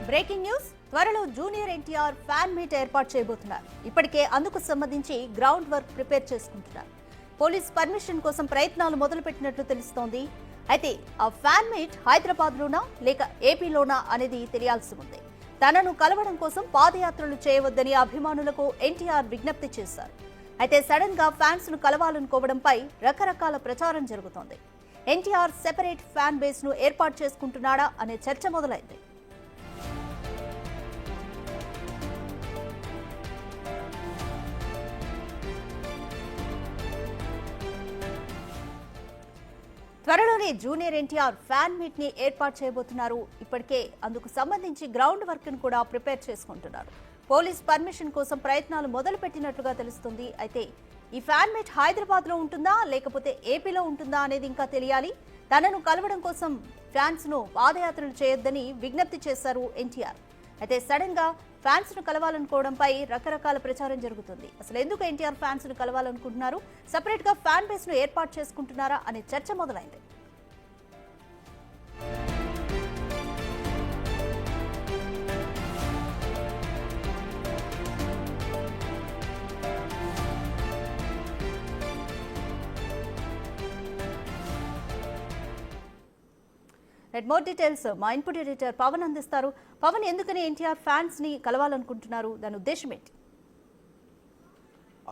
Breaking news త్వరలో junior NTR fan meet ఏర్పాటు చేయబోతున్నారు. ఇప్పటికే అందుకు సంబంధించి గ్రౌండ్ వర్క్ ప్రిపేర్ చేసుకుంటున్నారు. పోలీస్ పర్మిషన్ కోసం ప్రయత్నాలు మొదలుపెట్టినట్లు తెలుస్తోంది. అయితే ఆ ఫ్యాన్ మీట్ హైదరాబాద్లోనా లేక ఏపీలోనా అనేది తెలియాల్సి ఉంది. తనను కలవడం కోసం పాదయాత్రలు చేయవద్దని అభిమానులకు ఎన్టీఆర్ విజ్ఞప్తి చేశారు. అయితే సడన్ గా ఫ్యాన్స్ ను కలవాలనుకోవడంపై రకరకాల ప్రచారం జరుగుతోంది. ఎన్టీఆర్ సెపరేట్ ఫ్యాన్ బేస్ ను ఏర్పాటు చేసుకుంటున్నాడా అనే చర్చ మొదలైంది. త్వరలోనే జూనియర్ ఎన్టీఆర్ ఫ్యాన్ మీట్ ని ఏర్పాటు చేయబోతున్నారు. ఇప్పటికే అందుకు సంబంధించి గ్రౌండ్ వర్క్ ను కూడా ప్రిపేర్ చేసుకుంటున్నారు. పోలీస్ పర్మిషన్ కోసం ప్రయత్నాలు మొదలుపెట్టినట్లుగా తెలుస్తుంది. అయితే ఈ ఫ్యాన్ మీట్ హైదరాబాద్ లో ఉంటుందా లేకపోతే ఏపీలో ఉంటుందా అనేది ఇంకా తెలియాలి. తనను కలవడం కోసం ఫ్యాన్స్ ను పాదయాత్రలు చేయొద్దని విజ్ఞప్తి చేశారు ఎన్టీఆర్. అయితే సడన్ గా ఫ్యాన్స్ ను కలవాలనుకోవడంపై రకరకాల ప్రచారం జరుగుతుంది. అసలు ఎందుకు ఎన్టీఆర్ ఫ్యాన్స్ ను కలవాలనుకుంటున్నారు, సెపరేట్ గా ఫ్యాన్ బేస్ ను ఏర్పాటు చేసుకుంటున్నారా అనే చర్చ మొదలైంది. మోర్ డీటెయిల్స్ మా ఇన్పుట్ ఎడిటర్ పవన్ అందిస్తారు. పవన్, ఎందుకని ఎన్టీఆర్ ఫ్యాన్స్ ని కలవాలనుకుంటున్నారు, దాని ఉద్దేశం ఏంటి?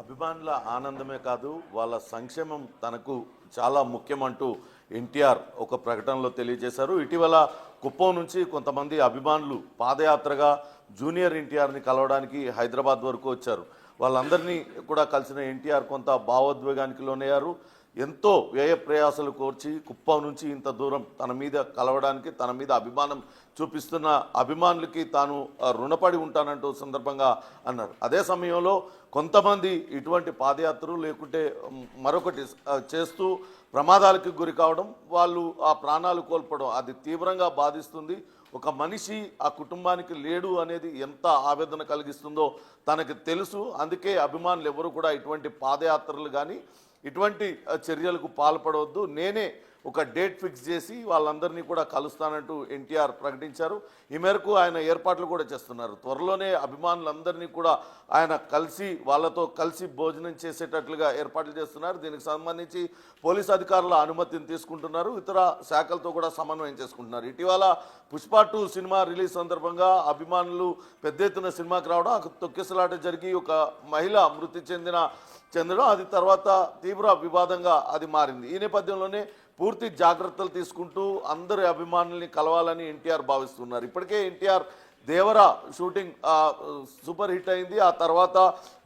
అభిమానుల ఆనందమే కాదు, వాళ్ళ సంక్షేమం తనకు చాలా ముఖ్యమంటూ ఎన్టీఆర్ ఒక ప్రకటనలో తెలియజేశారు. ఇటీవల కుప్పం నుంచి కొంతమంది అభిమానులు పాదయాత్రగా జూనియర్ ఎన్టీఆర్ని కలవడానికి హైదరాబాద్ వరకు వచ్చారు. వాళ్ళందరినీ కూడా కలిసిన ఎన్టీఆర్ కొంత భావోద్వేగానికి లోనయ్యారు. ఎంతో వ్యయ ప్రయాసాలు కోర్చి కుప్పం నుంచి ఇంత దూరం తన మీద కలవడానికి, తన మీద అభిమానం చూపిస్తున్న అభిమానులకి తాను రుణపడి ఉంటానంటూ సందర్భంగా అన్నారు. అదే సమయంలో కొంతమంది ఇటువంటి పాదయాత్రలు లేకుంటే మరొకటి చేస్తూ ప్రమాదాలకు గురి కావడం, వాళ్ళు ఆ ప్రాణాలు కోల్పోవడం అది తీవ్రంగా బాధిస్తుంది. ఒక మనిషి ఆ కుటుంబానికి లేడు అనేది ఎంత ఆవేదన కలిగిస్తుందో తనకు తెలుసు. అందుకే అభిమానులు ఎవరు కూడా ఇటువంటి పాదయాత్రలు కానీ ఇటువంటి చర్యలకు పాల్పడవద్దు, నేనే ఒక డేట్ ఫిక్స్ చేసి వాళ్ళందరినీ కూడా కలుస్తానంటూ ఎన్టీఆర్ ప్రకటించారు. ఈ మేరకు ఆయన ఏర్పాట్లు కూడా చేస్తున్నారు. త్వరలోనే అభిమానులందరినీ కూడా ఆయన వాళ్ళతో కలిసి భోజనం చేసేటట్లుగా ఏర్పాట్లు చేస్తున్నారు. దీనికి సంబంధించి పోలీసు అధికారుల అనుమతిని తీసుకుంటున్నారు. ఇతర శాఖలతో కూడా సమన్వయం చేసుకుంటున్నారు. ఇటీవల పుష్ప 2 సినిమా రిలీజ్ సందర్భంగా అభిమానులు పెద్ద ఎత్తున సినిమాకి రావడం, తొక్కిసలాట జరిగి ఒక మహిళ మృతి చెందడం, అది తర్వాత తీవ్ర వివాదంగా అది మారింది. ఈ నేపథ్యంలోనే పూర్తి జాగ్రత్తలు తీసుకుంటూ అందరి అభిమానుల్ని కలవాలని ఎన్టీఆర్ భావిస్తున్నారు. ఇప్పటికే ఎన్టీఆర్ దేవర షూటింగ్ సూపర్ హిట్ అయింది. ఆ తర్వాత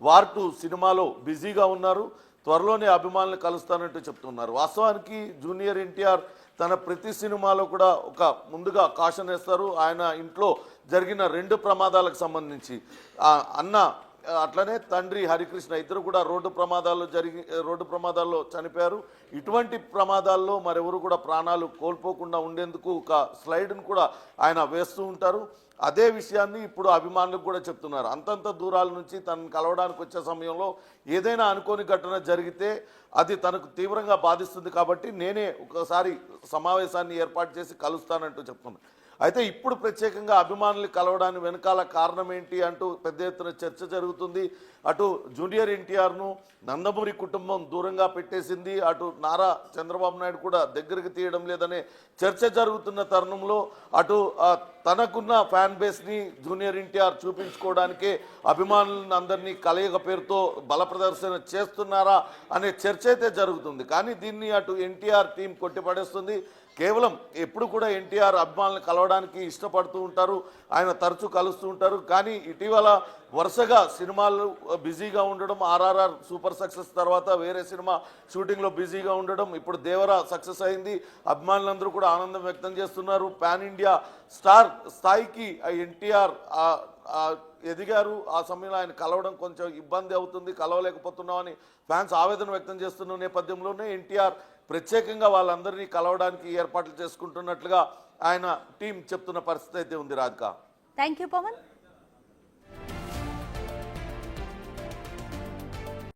వార్ 2 సినిమాలో బిజీగా ఉన్నారు. త్వరలోనే అభిమానులు కలుస్తానంటూ చెప్తున్నారు. వాస్తవానికి జూనియర్ ఎన్టీఆర్ తన ప్రతి సినిమాలో కూడా ఒక ముందుగా కాషన్ వేస్తారు. ఆయన ఇంట్లో జరిగిన 2 ప్రమాదాలకు సంబంధించి అన్న అట్లనే తండ్రి హరికృష్ణ ఇద్దరు కూడా రోడ్డు ప్రమాదాల్లో చనిపోయారు. ఇటువంటి ప్రమాదాల్లో మరెవరు కూడా ప్రాణాలు కోల్పోకుండా ఉండేందుకు ఒక స్లైడ్ను కూడా ఆయన వేస్తూ ఉంటారు. అదే విషయాన్ని ఇప్పుడు అభిమానులకు కూడా చెప్తున్నారు. అంతంత దూరాల నుంచి తనను కలవడానికి వచ్చే సమయంలో ఏదైనా అనుకోని ఘటన జరిగితే అది తనకు తీవ్రంగా బాధిస్తుంది. కాబట్టి నేనే ఒకసారి సమావేశాన్ని ఏర్పాటు చేసి కలుస్తానంటూ చెప్తున్నాను. అయితే ఇప్పుడు ప్రత్యేకంగా అభిమానులు కలవడానికి వెనకాల కారణం ఏంటి అంటూ పెద్ద ఎత్తున చర్చ జరుగుతుంది. అటు జూనియర్ ఎన్టీఆర్ను నందమూరి కుటుంబం దూరంగా పెట్టేసింది, అటు నారా చంద్రబాబు నాయుడు కూడా దగ్గరికి తీయడం లేదనే చర్చ జరుగుతున్న తరుణంలో అటు తనకున్న ఫ్యాన్ బేస్ని జూనియర్ ఎన్టీఆర్ చూపించుకోవడానికే అభిమానులను అందరినీ కలయిక పేరుతో బల ప్రదర్శన చేస్తున్నారా అనే చర్చ అయితే జరుగుతుంది. కానీ దీన్ని అటు ఎన్టీఆర్ టీం కొట్టిపడేస్తుంది. కేవలం ఎప్పుడు కూడా ఎన్టీఆర్ అభిమానులను కలవడానికి ఇష్టపడుతూ ఉంటారు, ఆయన తరచూ కలుస్తూ ఉంటారు. కానీ ఇటీవల వరుసగా సినిమాలు బిజీగా ఉండడం, ఆర్ఆర్ఆర్ సూపర్ సక్సెస్ తర్వాత వేరే సినిమా షూటింగ్లో బిజీగా ఉండడం, ఇప్పుడు దేవర సక్సెస్ అయింది. అభిమానులందరూ కూడా ఆనందం వ్యక్తం చేస్తున్నారు. పాన్ ఇండియా స్టార్ స్థాయికి ఎన్టీఆర్ ఎదిగారు. ఆ సమయంలో ఆయన కలవడం కొంచెం ఇబ్బంది అవుతుంది, కలవలేకపోతున్నామని ఫ్యాన్స్ ఆవేదన వ్యక్తం చేస్తున్న నేపథ్యంలోనే ఎన్టీఆర్ ప్రత్యేకంగా వాళ్ళందరినీ కలవడానికి ఏర్పాట్లు చేసుకుంటున్నట్లుగా ఆయన టీం చెప్తున్న పరిస్థితి అయితే ఉంది. Radhika, thank you Pawan.